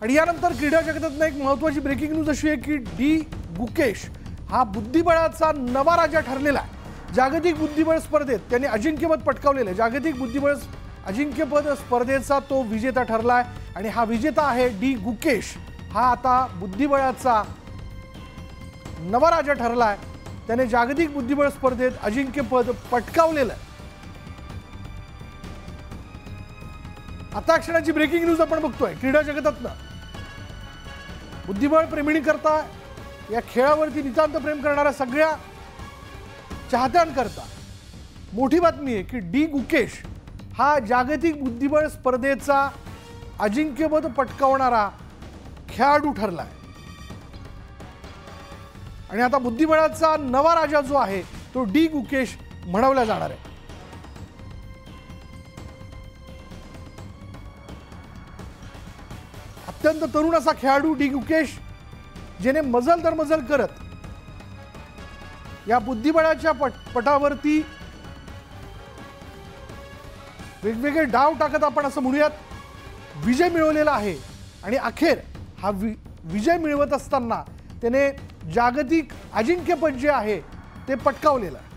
आणि यानंतर क्रीडा जगतात एक महत्त्वाची ब्रेकिंग न्यूज अशी आहे की डी गुकेश हा बुद्धिबळाचा नवा राजा ठरलेला आहे। जागतिक बुद्धिबळ स्पर्धेत त्याने अजिंक्यपद पटकावलेले जागतिक बुद्धिबळ अजिंक्यपद स्पर्धेचा तो विजेता ठरलाय आणि हा विजेता आहे डी गुकेश। हा आता बुद्धिबळाचा नवा राजा ठरलाय। त्याने जागतिक बुद्धिबळ स्पर्धेत अजिंक्यपद पटकावलेलं आहे। आता क्षणाची ब्रेकिंग न्यूज आपण बघतोय क्रीडा जगतातनं। बुद्धिबळ प्रेमींकरता या खेळावरती नितांत प्रेम करणाऱ्या सगळ्या चाहत्यांकरता मोठी बातमी आहे की डी गुकेश हा जागतिक बुद्धिबळ स्पर्धेचा अजिंक्यपद पटकावणारा खेळाडू ठरलाय आणि आता बुद्धिबळाचा नवा राजा जो आहे तो डी गुकेश म्हणवला जाणार आहे। अत्यंत तरुण असा खेळाडू डी गुकेश ज्याने मजल दर मजल करत या बुद्धिबळाच्या पटावरती वेगवेगळे डाव टाकत आपण असं म्हणूयात विजय मिळवलेला आहे आणि अखेर हा विजय मिळवत असताना त्याने जागतिक अजिंक्यपद जे आहे ते पटकावलेलं आहे।